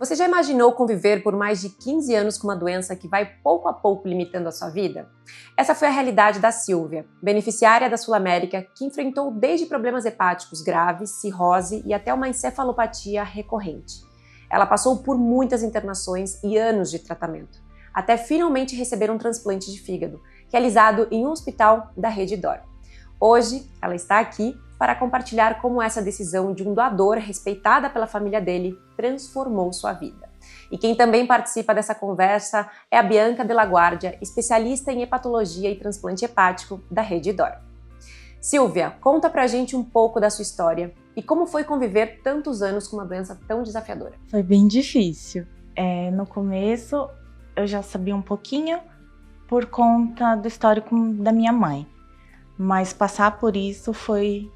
Você já imaginou conviver por mais de 15 anos com uma doença que vai pouco a pouco limitando a sua vida? Essa foi a realidade da Silvia, beneficiária da Sul América, que enfrentou desde problemas hepáticos graves, cirrose e até uma encefalopatia recorrente. Ela passou por muitas internações e anos de tratamento, até finalmente receber um transplante de fígado, realizado em um hospital da Rede D'Or. Hoje, ela está aqui para compartilhar como essa decisão de um doador respeitada pela família dele transformou sua vida. E quem também participa dessa conversa é a Bianca Della Guardia, especialista em hepatologia e transplante hepático da Rede D'Or. Silvia, conta pra gente um pouco da sua história e como foi conviver tantos anos com uma doença tão desafiadora. Foi bem difícil. No começo eu já sabia um pouquinho por conta do histórico da minha mãe, mas passar por isso foi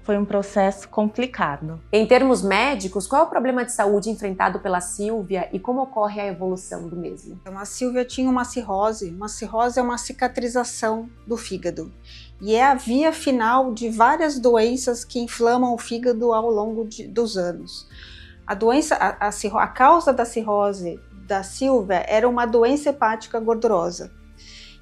um processo complicado. Em termos médicos, qual é o problema de saúde enfrentado pela Silvia e como ocorre a evolução do mesmo? Então, a Silvia tinha uma cirrose. Uma cirrose é uma cicatrização do fígado e é a via final de várias doenças que inflamam o fígado ao longo dos anos. A causa da cirrose da Silvia era uma doença hepática gordurosa.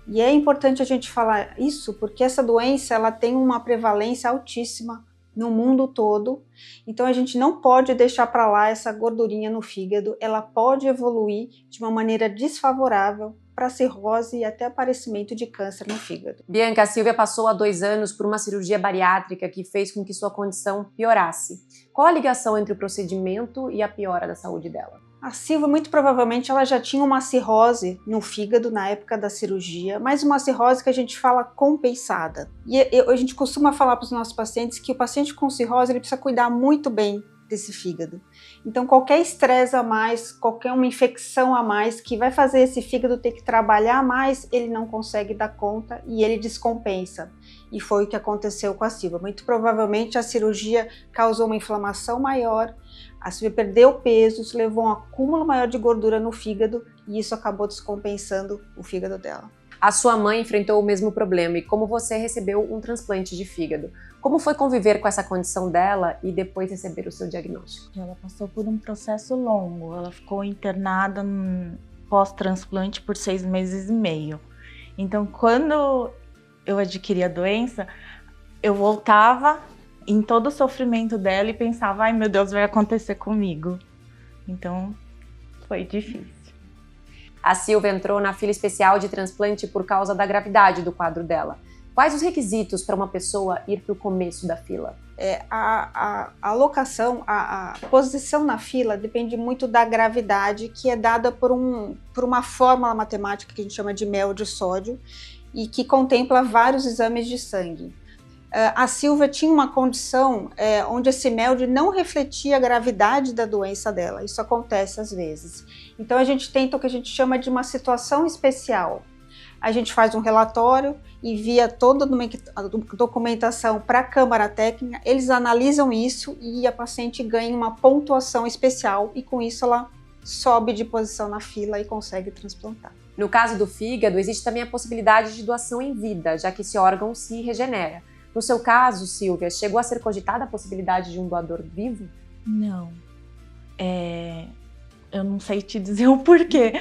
E é importante a gente falar isso porque essa doença ela tem uma prevalência altíssima no mundo todo, então a gente não pode deixar para lá essa gordurinha no fígado, ela pode evoluir de uma maneira desfavorável para cirrose e até aparecimento de câncer no fígado. Bianca, a Silvia passou há 2 anos por uma cirurgia bariátrica que fez com que sua condição piorasse. Qual a ligação entre o procedimento e a piora da saúde dela? A Silvia, muito provavelmente, ela já tinha uma cirrose no fígado na época da cirurgia, mas uma cirrose que a gente fala compensada. E a gente costuma falar para os nossos pacientes que o paciente com cirrose ele precisa cuidar muito bem desse fígado. Então, qualquer estresse a mais, qualquer uma infecção a mais que vai fazer esse fígado ter que trabalhar mais, ele não consegue dar conta e ele descompensa. E foi o que aconteceu com a Silvia. Muito provavelmente a cirurgia causou uma inflamação maior, a Silvia perdeu peso, isso levou a um acúmulo maior de gordura no fígado e isso acabou descompensando o fígado dela. A sua mãe enfrentou o mesmo problema e como você recebeu um transplante de fígado. Como foi conviver com essa condição dela e depois receber o seu diagnóstico? Ela passou por um processo longo, ela ficou internada pós-transplante por 6 meses e meio. Então, quando eu adquiri a doença, eu voltava em todo o sofrimento dela e pensava, ai meu Deus, vai acontecer comigo. Então, foi difícil. A Silvia entrou na fila especial de transplante por causa da gravidade do quadro dela. Quais os requisitos para uma pessoa ir para o começo da fila? A alocação, a posição na fila depende muito da gravidade que é dada por uma fórmula matemática que a gente chama de mel de sódio e que contempla vários exames de sangue. A Silvia tinha uma condição onde esse MELD não refletia a gravidade da doença dela, isso acontece às vezes. Então a gente tenta o que a gente chama de uma situação especial. A gente faz um relatório, envia toda a documentação para a Câmara Técnica, eles analisam isso e a paciente ganha uma pontuação especial e com isso ela sobe de posição na fila e consegue transplantar. No caso do fígado, existe também a possibilidade de doação em vida, já que esse órgão se regenera. No seu caso, Silvia, chegou a ser cogitada a possibilidade de um doador vivo? Não. Eu não sei te dizer o porquê,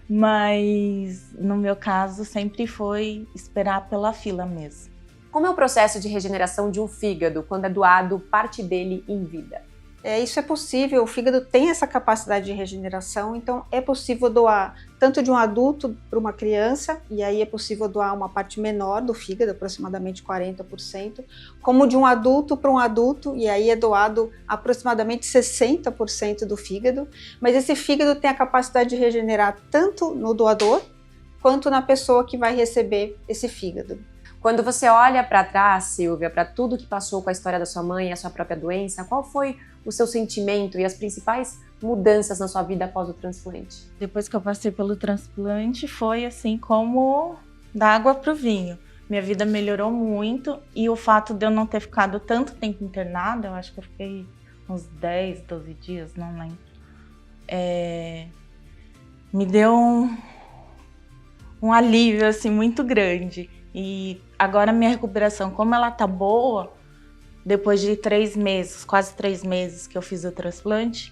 mas no meu caso sempre foi esperar pela fila mesmo. Como é o processo de regeneração de um fígado quando é doado parte dele em vida? Isso é possível, o fígado tem essa capacidade de regeneração, então é possível doar tanto de um adulto para uma criança, e aí é possível doar uma parte menor do fígado, aproximadamente 40%, como de um adulto para um adulto, e aí é doado aproximadamente 60% do fígado, mas esse fígado tem a capacidade de regenerar tanto no doador, quanto na pessoa que vai receber esse fígado. Quando você olha para trás, Silvia, para tudo que passou com a história da sua mãe e a sua própria doença, qual foi o seu sentimento e as principais mudanças na sua vida após o transplante? Depois que eu passei pelo transplante, foi assim como da água para o vinho. Minha vida melhorou muito e o fato de eu não ter ficado tanto tempo internada, eu acho que eu fiquei uns 10, 12 dias, não lembro, me deu um alívio assim, muito grande. E agora minha recuperação, como ela tá boa, depois de 3 meses, quase 3 meses que eu fiz o transplante,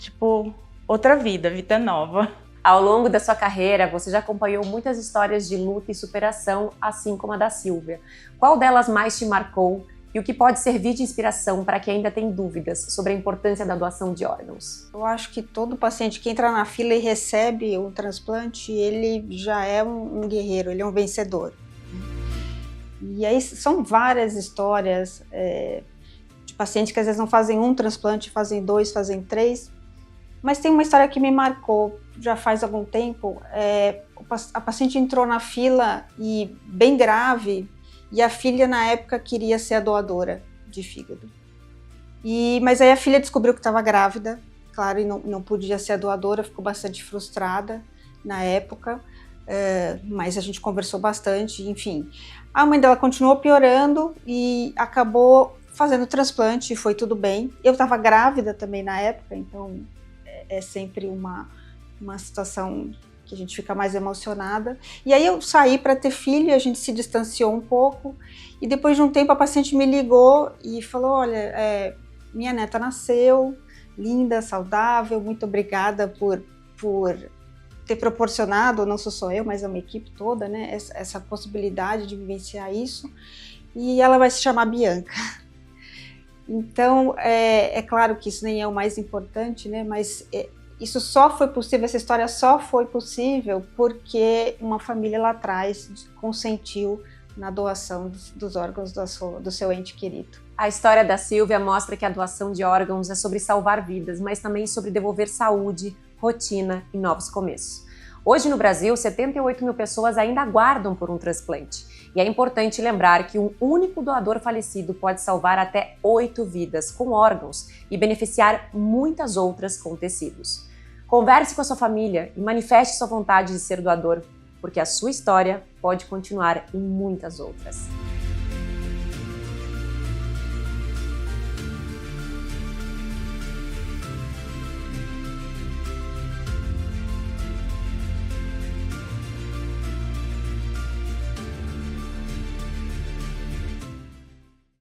tipo, outra vida nova. Ao longo da sua carreira, você já acompanhou muitas histórias de luta e superação, assim como a da Silvia. Qual delas mais te marcou e o que pode servir de inspiração para quem ainda tem dúvidas sobre a importância da doação de órgãos? Eu acho que todo paciente que entra na fila e recebe um transplante, ele já é um guerreiro, ele é um vencedor. E aí são várias histórias de pacientes que às vezes não fazem um transplante, fazem 2, fazem 3. Mas tem uma história que me marcou já faz algum tempo. A paciente entrou na fila e bem grave, e a filha na época queria ser a doadora de fígado. Mas aí a filha descobriu que estava grávida, claro, e não podia ser a doadora, ficou bastante frustrada na época, mas a gente conversou bastante, enfim. A mãe dela continuou piorando e acabou fazendo transplante, foi tudo bem. Eu estava grávida também na época, então é sempre uma situação que a gente fica mais emocionada. E aí eu saí para ter filho, a gente se distanciou um pouco, e depois de um tempo a paciente me ligou e falou, olha, minha neta nasceu, linda, saudável, muito obrigada por ter proporcionado, não sou só eu, mas é uma equipe toda, né, essa possibilidade de vivenciar isso, e ela vai se chamar Bianca. Então, é claro que isso nem é o mais importante, né, mas isso só foi possível, essa história só foi possível porque uma família lá atrás consentiu na doação dos órgãos do seu ente querido. A história da Silvia mostra que a doação de órgãos é sobre salvar vidas, mas também sobre devolver saúde, rotina e novos começos. Hoje no Brasil, 78 mil pessoas ainda aguardam por um transplante. E é importante lembrar que um único doador falecido pode salvar até 8 vidas com órgãos e beneficiar muitas outras com tecidos. Converse com a sua família e manifeste sua vontade de ser doador, porque a sua história pode continuar em muitas outras.